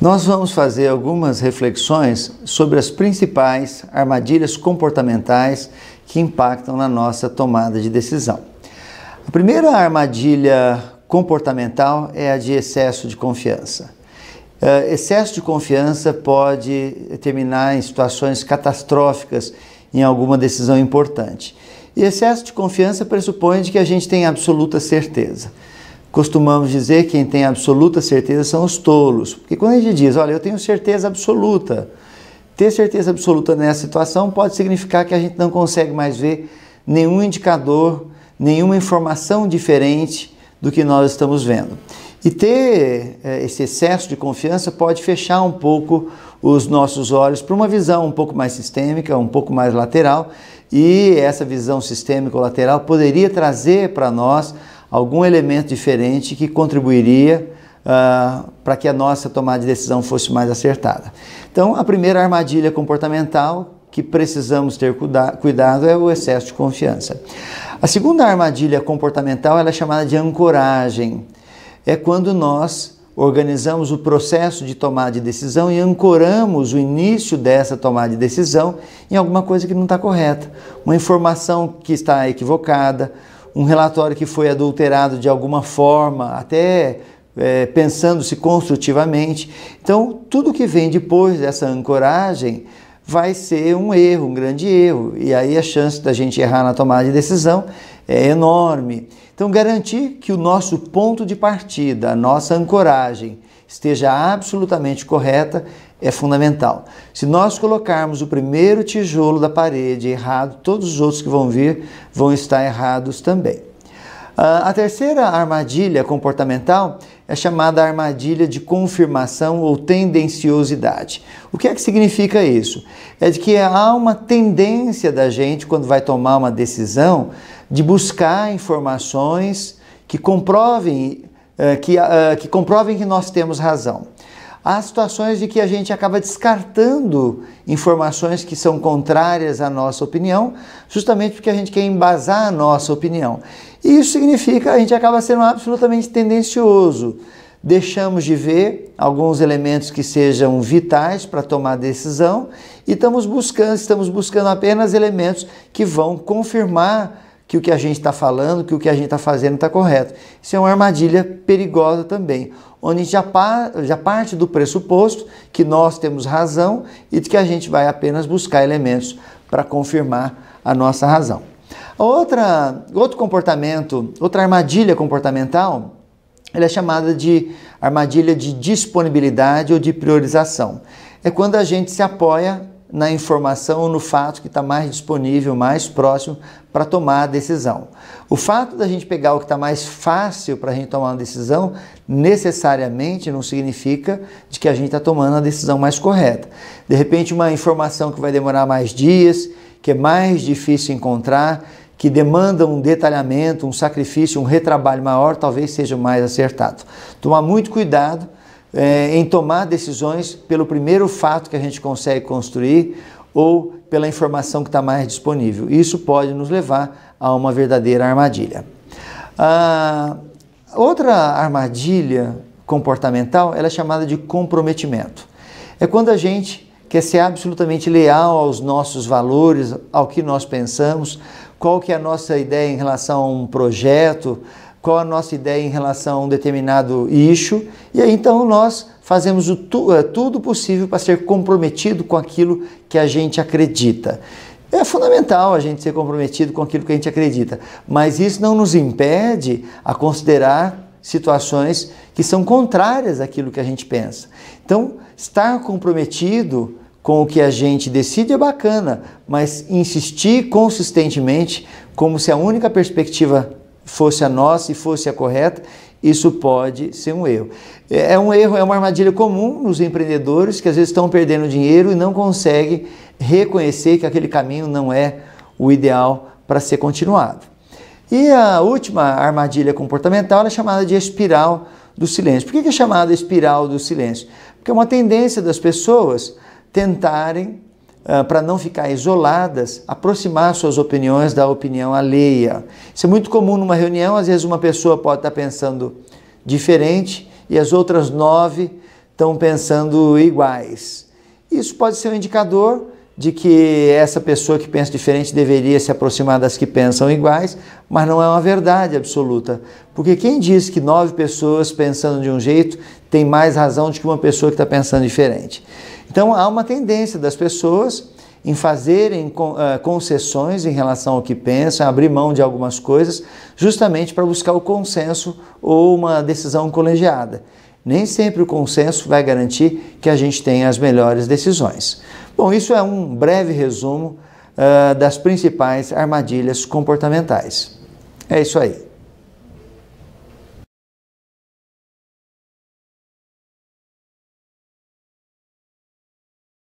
Nós vamos fazer algumas reflexões sobre as principais armadilhas comportamentais que impactam na nossa tomada de decisão. A primeira armadilha comportamental é a de excesso de confiança. Excesso de confiança pode terminar em situações catastróficas em alguma decisão importante. E excesso de confiança pressupõe que a gente tem absoluta certeza. Costumamos dizer que quem tem absoluta certeza são os tolos, porque quando a gente diz, olha, eu tenho certeza absoluta, ter certeza absoluta nessa situação pode significar que a gente não consegue mais ver nenhum indicador, nenhuma informação diferente do que nós estamos vendo. E ter esse excesso de confiança pode fechar um pouco os nossos olhos para uma visão um pouco mais sistêmica, um pouco mais lateral, e essa visão sistêmica ou lateral poderia trazer para nós algum elemento diferente que contribuiria para que a nossa tomada de decisão fosse mais acertada. Então, a primeira armadilha comportamental que precisamos ter cuidado é o excesso de confiança. A segunda armadilha comportamental ela é chamada de ancoragem. É quando nós organizamos o processo de tomada de decisão e ancoramos o início dessa tomada de decisão em alguma coisa que não está correta, uma informação que está equivocada, um relatório que foi adulterado de alguma forma, até pensando-se construtivamente. Então, tudo que vem depois dessa ancoragem vai ser um erro, um grande erro. E aí a chance da gente errar na tomada de decisão é enorme. Então, garantir que o nosso ponto de partida, a nossa ancoragem, esteja absolutamente correta é fundamental. Se nós colocarmos o primeiro tijolo da parede errado, todos os outros que vão vir vão estar errados também. A terceira armadilha comportamental é chamada armadilha de confirmação ou tendenciosidade. O que é que significa isso? É de que há uma tendência da gente, quando vai tomar uma decisão, de buscar informações que comprovem que nós temos razão. Há situações de que a gente acaba descartando informações que são contrárias à nossa opinião, justamente porque a gente quer embasar a nossa opinião. E isso significa que a gente acaba sendo absolutamente tendencioso. Deixamos de ver alguns elementos que sejam vitais para tomar decisão e estamos buscando apenas elementos que vão confirmar que o que a gente está falando, que o que a gente está fazendo está correto. Isso é uma armadilha perigosa também, onde a gente já parte do pressuposto que nós temos razão e de que a gente vai apenas buscar elementos para confirmar a nossa razão. Outro comportamento, outra armadilha comportamental, ela é chamada de armadilha de disponibilidade ou de priorização. É quando a gente se apoia na informação ou no fato que está mais disponível, mais próximo para tomar a decisão. O fato da gente pegar o que está mais fácil para a gente tomar uma decisão, necessariamente não significa de que a gente está tomando a decisão mais correta. De repente, uma informação que vai demorar mais dias, que é mais difícil encontrar, que demanda um detalhamento, um sacrifício, um retrabalho maior, talvez seja o mais acertado. Tomar muito cuidado em tomar decisões pelo primeiro fato que a gente consegue construir ou pela informação que está mais disponível. Isso pode nos levar a uma verdadeira armadilha. Outra armadilha comportamental ela é chamada de comprometimento. É quando a gente quer ser absolutamente leal aos nossos valores, ao que nós pensamos, qual que é a nossa ideia em relação a um projeto, qual a nossa ideia em relação a um determinado issue, e aí então nós fazemos tudo possível para ser comprometido com aquilo que a gente acredita. É fundamental a gente ser comprometido com aquilo que a gente acredita, mas isso não nos impede a considerar situações que são contrárias àquilo que a gente pensa. Então, estar comprometido com o que a gente decide é bacana, mas insistir consistentemente como se a única perspectiva fosse a nossa e fosse a correta, isso pode ser um erro. É um erro, é uma armadilha comum nos empreendedores que às vezes estão perdendo dinheiro e não conseguem reconhecer que aquele caminho não é o ideal para ser continuado. E a última armadilha comportamental é chamada de espiral do silêncio. Por que é chamada espiral do silêncio? Porque é uma tendência das pessoas tentarem, para não ficar isoladas, aproximar suas opiniões da opinião alheia. Isso é muito comum numa reunião, às vezes uma pessoa pode estar pensando diferente e as outras 9 estão pensando iguais. Isso pode ser um indicador de que essa pessoa que pensa diferente deveria se aproximar das que pensam iguais, mas não é uma verdade absoluta. Porque quem diz que 9 pessoas pensando de um jeito tem mais razão do que uma pessoa que está pensando diferente? Então há uma tendência das pessoas em fazerem concessões em relação ao que pensam, abrir mão de algumas coisas, justamente para buscar o consenso ou uma decisão colegiada. Nem sempre o consenso vai garantir que a gente tenha as melhores decisões. Bom, isso é um breve resumo das principais armadilhas comportamentais. É isso aí.